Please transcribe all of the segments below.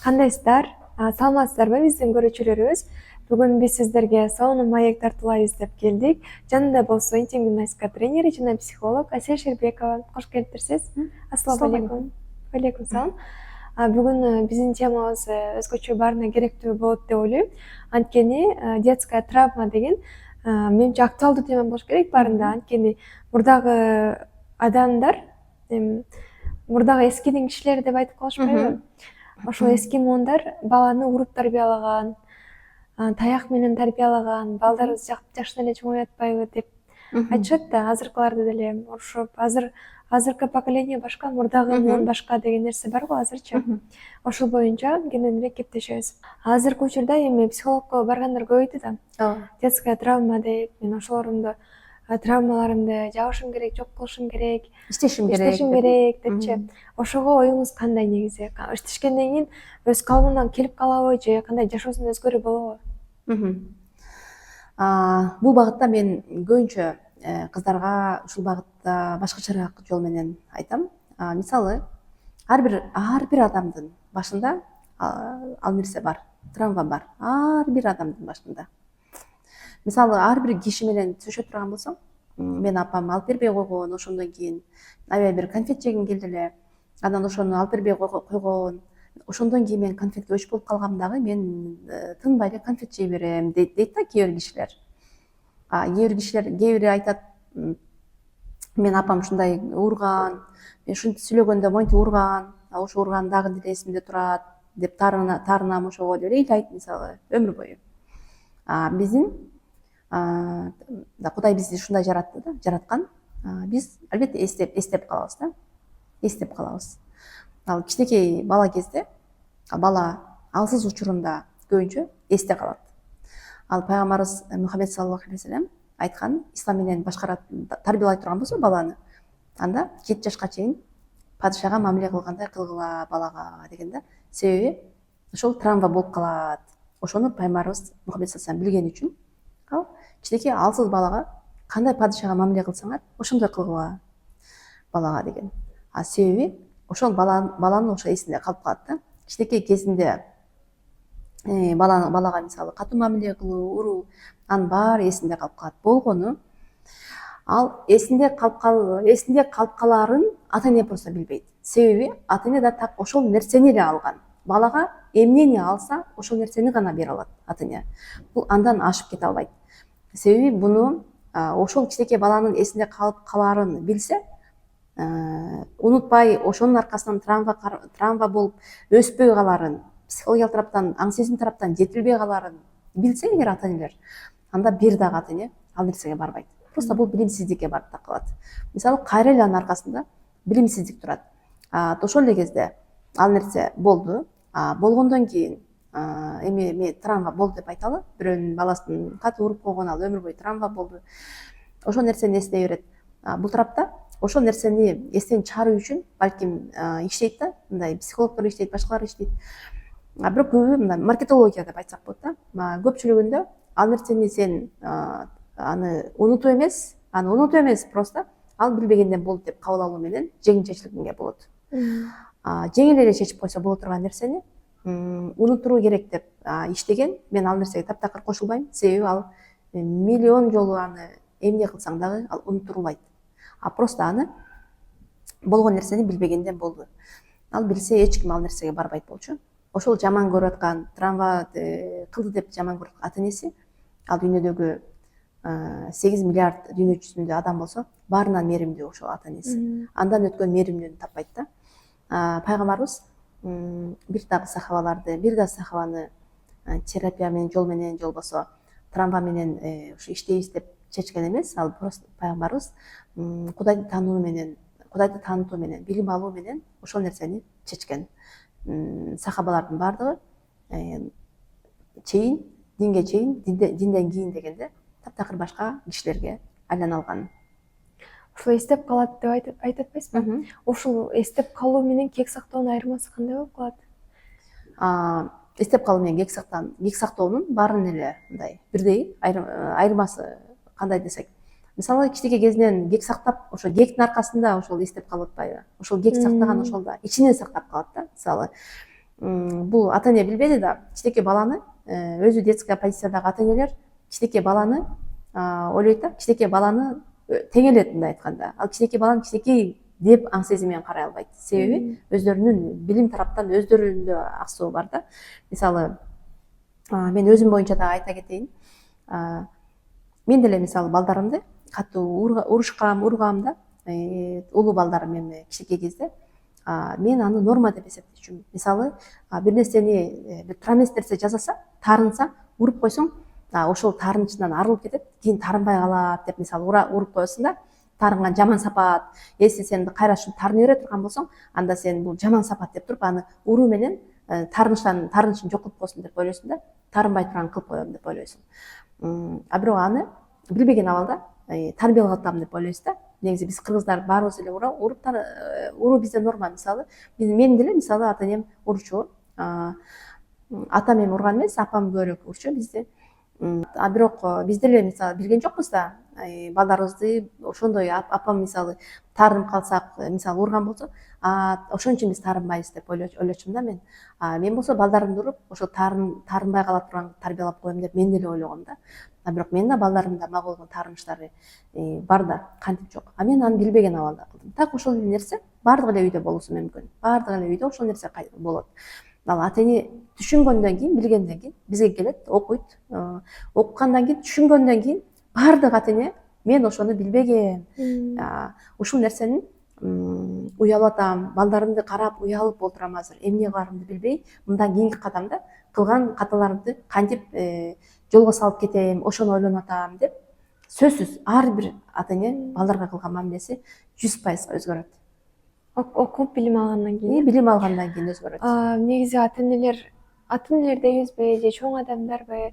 Кандайсыздар? Саламатсыздарбы биздин көрүүчүлөрүбүз? Бүгүн биз сиздерге сонун маек тартуулайбыз деп келдик. Жанында болсо интим гимнастика тренери жана психолог Асель Шербекова. Кош келиптирсиз. Ассаламу алейкум. Алейкум салам. Бүгүн биздин темабыз өзгөчө баарына керектүү болот деп ойлойм. Анткени детская травма деген менимче актуалдуу тема болуш керек баарында. Анткени мурдагы адамдар, мурдагы эскидин кишилери деп айтып калышпайбы? Ошол эски муундар баланы уруп тарбиялаган, таяк менен тарбиялаган, балдарыбыз жакшына эле чоңоюп атпайбы деп айтышат да, азыркыларды деле урушуп, азыркы поколение башка, мурдагы муун башка деген нерсе бар го азырчы. Ошол боюнча кенен эле кептешебиз. Азыркы учурда эми психологко баргандар көбөйдү да. Ооба. Детская травма деп, мен ошолорумду травмаларымды жабышым керек, жок кылышым керек, Иштешим керек депчи. Ошого оюңуз кандай негизи? Иштешкенден кийин өз калыбынан келип калабы же кандай жашоосун өзгөрүү болобу? Бул багытта мен көбүнчө кыздарга ушул багытта башкачараак жол менен айтам. Мисалы, ар бир адамдын башында ал нерсе бар, травма бар. Ар бир адамдын башында. Мисалы, ар бир киши менен сүйлөшө турган болсоң, мен апам алып бербей койгон, ошондон кийин аябай бир конфет жегим келди эле, анан ошону алып бербей койгон. Ошондон кийин мен конфетке өч болуп калгам дагы, мен тынбай эле конфет жей берем дейт да кээ бир кишилер. Кээ бири айтат, мен апам ушундай урган, мен ушинтип сүйлөгөндө монтип урган, ошо урган дагы деле эсимде турат деп таарынам ошого деп эле ыйлайт, мисалы, өмүр бою. Биздин Кудай бизди ушундай жаратты да, жараткан. Биз албетте эстеп калабыз да, эстеп калабыз. Ал кичинекей бала кезде бала алсыз учурунда көбүнчө эсте калат. Ал пайгамбарыбыз Мухаммед саллаллаху алейхи вассалам айткан, ислам менен башкарат, тарбиялай турган болсо баланы, анда 7 жашка чейин падышага мамиле кылгандай кылгыла балага деген да. Себеби ошол травма болуп калат. Ошону пайгамбарыбыз Мухаммед саллаллаху алейхи вассалам билген үчүн ал кичинекей алсыз балага кандай падышага мамиле кылсаңар, ошондой кылгыла балага деген. Себеби ошол баланын ошо эсинде калып калат да. Кичинекей кезинде балага мисалы катуу мамиле кылуу, уруу, анын баары эсинде калып калат. Болгону ал эсинде калып калаарын ата эне просто билбейт. Себеби ата эне да так ошол нерсени эле алган. Балага эмнени алса, ошол нерсени гана бере алат ата эне. Бул андан ашып кете албайт. Себеби буну ошол кичинекей баланын эсинде калып калаарын билсе, унутпай ошонун аркасынан травма болуп өспөй калаарын, психологиялык тараптан, аң сезим тараптан жетилбей калаарын билсе эгер ата энелер, анда бир дагы ата эне ал нерсеге барбайт. Просто бул билимсиздикке барып такалат. Мисалы, кайра эле анын аркасында билимсиздик турат. Ошол эле кезде ал нерсе болду. Болгондон кийин эми мен травма болду деп айталы, бирөөнүн баласын катуу уруп койгон, ал өмүр бою травма болду. Ошол нерсени эстей берет. Бул тарапта ошол нерсени эстен чыгаруу үчүн балким иштейт да, мындай психологдор иштейт, башкалар иштейт. Бирок көбү мындай маркетология деп айтсак болот да. Көпчүлүгүндө ал нерсени сен аны унутуу эмес, просто ал билбегенден болду деп кабыл алуу менен жеңилчечиликке болот. Жеңил эле чечип койсо боло турган нерсени унуттуруу керек деп иштеген, мен ал нерсеге таптакыр кошулбайм. Себеби ал миллион жолу аны эмне кылсаң дагы ал унуттурулбайт. Просто аны болгон нерсени билбегенден болду. Ал билсе эч ким ал нерсеге барбайт болчу. Ошол жаман көрүп аткан, травма кылды деп жаман көрүп аткан ата энеси, ал дүйнөдөгү 8 миллиард дүйнө жүзүндө адам болсо, баарынан мээримдүү ошол ата энеси. Андан өткөн мээримдүүнү таппайт да. Пайгамбарыбыз бир дагы сахабаны терапия менен жол менен, же болбосо травма менен ушу иштейбиз деп чечкен эмес. Ал просто пайгамбарыбыз Кудайды таанытуу менен, билим алуу менен ошол нерсени чечкен. Сахабалардын баардыгы динге чейин, динден кийин дегенде таптакыр башка кишилерге айлана алган. Ушул эстеп калат деп айтып атпайсызбы? Ушул эстеп калуу менен кек сактоонун айырмасы кандай болуп калат? Эстеп калуу менен кек сактоонун баарынын эле мындай бирдей. Айырмасы кандай десек, мисалы, кичинекей кезинен кек сактап, ошо кектин аркасында ошол эстеп калып атпайбы? Ошол кек сактаган ошол да ичинен сактап калат да. Мисалы, бул ата эне билбеди да, кичинекей баланы өзү детский позициядагы ата энелер кичинекей баланы ойлойт да, кичинекей баланы тең эле мындай айтканда, ал кичинекей баланы кичинекей деп аң сезим карай албайт. Себеби өздөрүнүн билим тараптан өздөрүндө аксоо бар да. Мисалы мен өзүм боюнча да айта кетейин. Мен деле мисалы балдарымды катуу урушкам, ургам да. Улуу балдарым эми кичинекей кезде мен аны норма деп эсептечүмүн. Мисалы бир нерсени бир туура эмес нерсе жасаса, таарынса, уруп койсоң, ошол таарынычынан арылып кетет, кийин таарынбай калат деп мисалы уруп коесуң да, таарынган жаман сапат. Если сен кайра ушинтип таарына бере турган болсоң, анда сен бул жаман сапат деп туруп аны уруу менен таарынычын жок кылып коесуң деп ойлойсуң да, таарынбай турган кылып коем деп ойлойсуң. Бирок аны билбеген абалда тарбиялап атам деп ойлойбуз да. Негизи биз кыргыздар баарыбыз эле уруу бизде норма. Мисалы мен деле мисалы ата энем урчу. Атам эми урган эмес, апам көбүрөөк урчу бизде. Бирок биз деле мисалы билген жокпуз да, балдарыбызды ошондой апам мисалы таарынып калсак, мисалы урган болсо, ошон үчүн биз таарынбайбыз деп ойлочумун да мен. Мен болсо балдарымды уруп, ошо таарынбай кала турган тарбиялап коем деп мен деле ойлогом да. Бирок менин да балдарымда мага болгон таарынычтары бар да, кантип жок. Мен аны билбеген абалда кылдым. Так ошол эле нерсе баардык эле үйдө болуусу мүмкүн. Баардык эле үйдө ошол нерсе болот. Ал ата эне түшүнгөндөн кийин, билгенден кийин бизге келет, окуйт. Окугандан кийин, түшүнгөндөн кийин баардык ата эне мен ошону билбегем. Ушул нерсени уялып атам, балдарымды карап уялып отурам азыр. Эмне кыларымды билбей, мындан кийинки кадамда кылган каталарымды кантип жолго салып кетем, ошону ойлонуп атам деп. Сөзсүз ар бир ата эне балдарга кылган мамилеси 100% өзгөрөт. Окуп билим алгандан кийин. Билим алгандан кийин өзгөрөт. Негизи ата энелер дейбизби же чоң адамдарбы,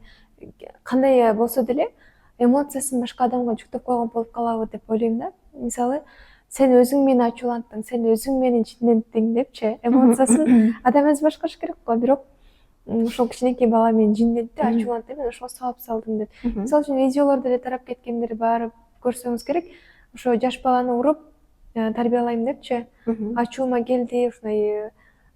кандай болсо деле эмоциясын башка адамга жүктөп койгон болуп калабы деп ойлойм да. Мисалы сен өзүң мени ачууланттың, сен өзүң мени жиндеттиң депчи, эмоциясын адам өзү башкарыш керек го. Бирок ошол кичинекей бала мени жиндетти, ачуулантты, мен ошого сабап салдым деп. Мисалы үчүн видеолордо эле тарап кеткендер барып көрсөңүз керек. Ошо жаш баланы уруп тарбиялайм депчи, ачуума келди, ушундай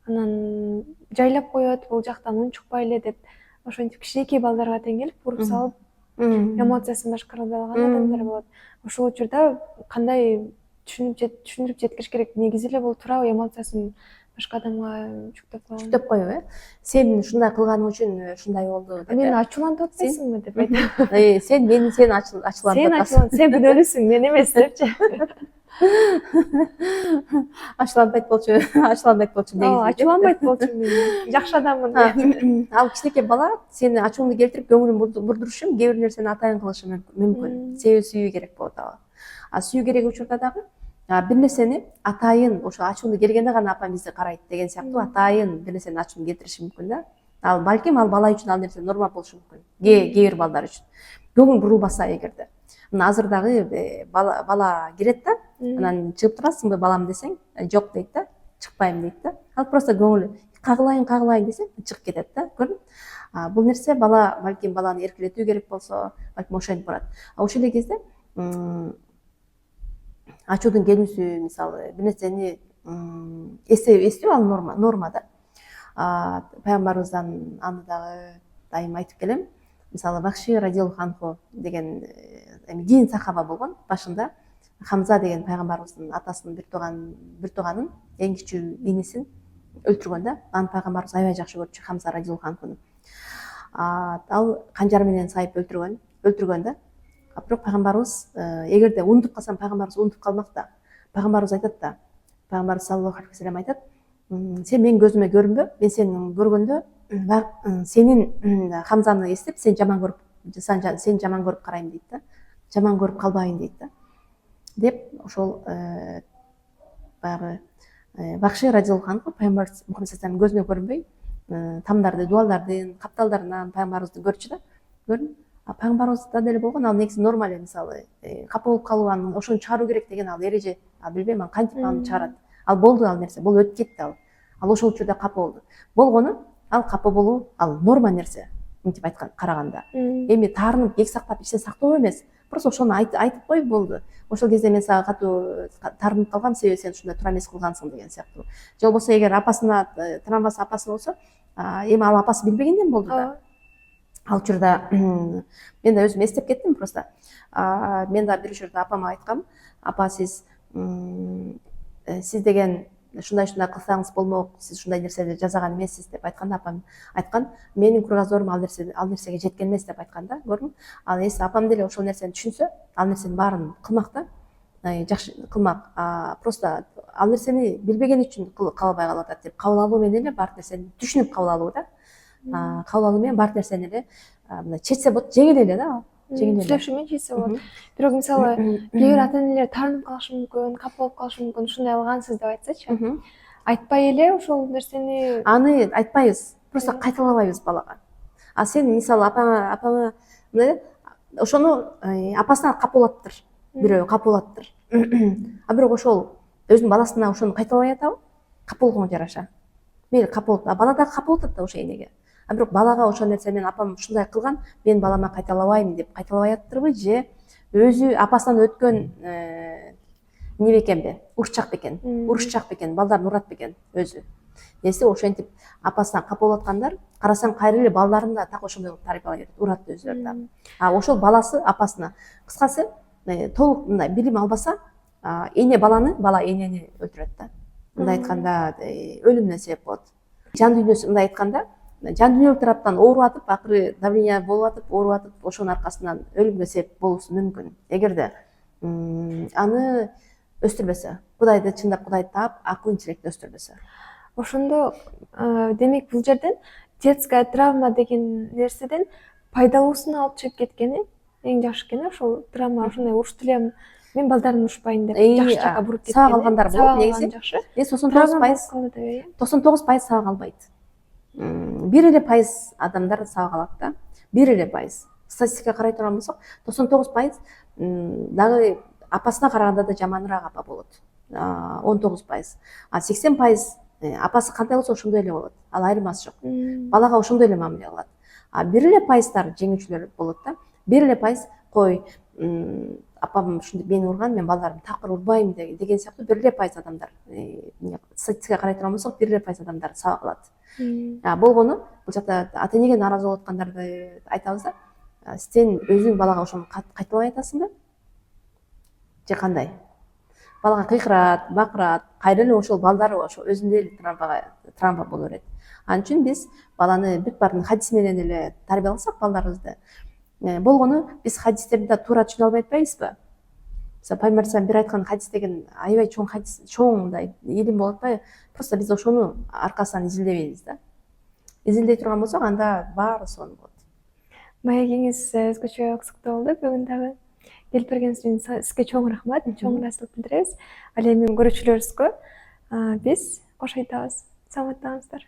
анан жайлап коет, бул жактан үн чыкпайлы деп. Ошентип кичинекей балдарга тең келип уруп салып, эмоциясын башкара албай калган адамдар болот. Ошол учурда кандай түшүндүрүп жеткириш керек? Негизи эле бул туура эмоциясын башка адамга жүктөп коюп, сен ушундай кылганың үчүн ушундай болду деп. Мени ачуулантып атпайсыңбы деп айтам. Сен ачуулантып атасың. Сен күнөөлүүсүң, мен эмес депчи. Ачууланбайт болчу негизи. Ачууланбайт болчу, мен жакшы адаммын. Ал кичинекей бала сени ачууңду келтирип көңүлүн бурдурушу үчүн кээ бир нерсени атайын кылышы мүмкүн. Себеби сүйүү керек болот ага. Сүйүү керек учурда дагы бир нерсени атайын, ошо ачууңду келгенде гана апам бизди карайт деген сыяктуу атайын бир нерсени ачууну келтириши мүмкүн да. Балким ал бала үчүн ал нерсе норма болушу мүмкүн. Кээ бир балдар үчүн. Көңүл бурулбаса эгерде. Мына азыр дагы бала кирет да, анан чыгып турасыңбы балам десең, жок дейт да, чыкпайм дейт да. Ал просто көңүлү кагылайын десе чыгып кетет да, көрдүң? Бул нерсе бала, балким баланы эркелетүү керек болсо, балким ошентип барат. Ошол эле кезде ачуудун келүүсү, мисалы бир нерсени эстөө ал норма да. Пайгамбарыбыздан аны дагы дайым айтып келем. Мисалы Вахши радиаллаху анху деген кийин сахаба болгон. Башында Хамза деген пайгамбарыбыздын атасынын бир тууганын эң кичүү инисин өлтүргөн да. Аны пайгамбарыбыз аябай жакшы көрчү, Хамза радиаллаху анхуну. Ал канжар менен сайып өлтүргөн да. Бирок пайгамбарыбыз эгерде унутуп калсам, пайгамбарыбыз унутуп калмак да. Пайгамбарыбыз айтат да. Пайгамбарыбыз саллаллаху алейхи вассалам айтат: "Сен менин көзүмө көрүнбө, мен сени көргөндө сенин Хамзаны эстеп, сен жаман көрүп карайм" дейт да. Жаман көрүп калбайын дейт да. Деп ошол баягы Вахши радиаллаху анху пайгамбарыбыз Мухаммад саллаллаху алейхи вассалам көзүнө көрүнбөй, тамдарды, дуалдардын, капталдарынан пайгамбарыбызды көрчү да. Көрдүң? Пайгамбарыбызда деле болгон, ал негизи норма эле, мисалы капа болуп калуу, аны ошону чыгаруу керек деген ал эреже. Билбейм кантип аны чыгарат. Ал болду, ал нерсе, болуп өтүп кетти ал. Ошол учурда капа болду. Болгону ал капа болуу, ал норма нерсе. мынтип караганда. Эми таарынып кек сактап ичте сактоо эмес, просто ошону айтып кой болду. Ошол кезде мен сага катуу таарынып калгам, себеби сен ушундай туура эмес кылгансың деген сыяктуу. Же болбосо эгер апасына травмасы апасы болсо, эми ал апасы билбегенден болду да. Ал учурда мен да өзүм эстеп кеттим просто. Мен да бир учурда апама айткам, апа сиз деген ушундай кылсаңыз болмок, сиз ушундай нерсени жасаган эмессиз деп айтканда, апам айткан, менин кругозорум ал нерсеге жеткен эмес деп айткан да, көрдүңбү? Ал эси апам деле ошол нерсени түшүнсө, ал нерсенин баарын кылмак да, жакшы кылмак. Просто ал нерсени билбеген үчүн кылбай калып атат деп кабыл алуу менен эле баардык нерсени түшүнүп кабыл алуу да. Кабыл алуу менен баардык нерсени эле мындай чечсе болот, жеңил эле да. Сүйлөшүү менен чечсе болот. Бирок мисалы кээ бир ата энелер таарынып калышы мүмкүн, капа болуп калышы мүмкүн, ушундай кылгансыз деп айтсачы. Айтпай эле ошол нерсени аны айтпайбыз, просто кайталабайбыз балага. Сен мисалы апаңа мындай ошону апасына капа болуптур, бирөө капа болуптур. Бирок ошол өзүнүн баласына ошону кайталабай атабы? Капа болгонго жараша. Мейли капа болуп, бала да капа болуп атат да ошо энеге. Бирок балага ошол нерсени апам ушундай кылган, мен балама кайталабайм деп кайталабай атыптырбы, же өзү апасынан өткөн не бекенби, урушчак бекен, балдарын урат бекен өзү. Эси ошентип апасынан капа болуп аткандар, карасаң кайра эле балдарын да так ошондой кылып тарбиялай берет, урат өзүлөрү да. Ошол баласы апасына, кыскасы толук мындай билим албаса, эне баланы, бала энени өлтүрөт да. Мындай айтканда өлүмүнө себеп болот. Жан дүйнөсү мындай айтканда, жан дүйнөлүк тараптан ооруп атып, акыры давление болуп атып, ооруп атып, ошонун аркасынан өлүмгө себеп болуусу мүмкүн. Эгерде аны өстүрбөсө, Кудайды чындап Кудайды таап, акыл интеллектти өстүрбөсө. Ошондо демек бул жерден детская травма деген нерседен пайдалуусун алып чыгып кеткени эң жакшы экен. Ошол травма ошондой урушуп элем, мен балдарымды урушпайын деп жакшы жакка буруп кеткен. Сабак алгандар болот негизи. Жакшы. 99% сабак албайт. 1% адамдар сабак алат да. 1% статистикага карай турган болсок, 99% дагы апасына караганда да жаманыраак апа болот. 19%. 80% апасы кандай болсо ошондой эле болот. Ал айырмасы жок. Балага ошондой эле мамиле кылат. 1% жеңүүчүлөр болот да. 1% кой, апам ушинтип мени урган, мен балдарымды такыр урбайм деген сыяктуу 1% адамдар, статистикага карай турган болсок, 1% адамдар сабак алат. Болгону бул жакта ата энеге нааразы болуп аткандарды айтабыз да. Сен өзүң балага ошону кайталабай атасың да? Же кандай? Балага кыйкырат, бакырат, кайра эле ошол балдары ошо өзүндө эле травма боло берет. Ал үчүн биз баланы бүт баарын хадис менен эле тарбияласак балдарыбызды, болгону биз хадистерди да туура түшүнө албай атпайбызбы? Пайгамбар бир айткан хадис деген аябай чоң хадис, чоң мындай илим болуп атпайбы? Просто биз ошону аркасынан изилдебейбиз да. Изилдей турган болсок, анда баары сонун болот. Маегиңиз өзгөчө кызыктуу болду бүгүн дагы. Келип бергениңиз үчүн сизге чоң рахмат, чоң ыраазычылык билдиребиз. Ал эми көрүүчүлөрүбүзгө биз кош айтабыз. Саламатта калыңыздар.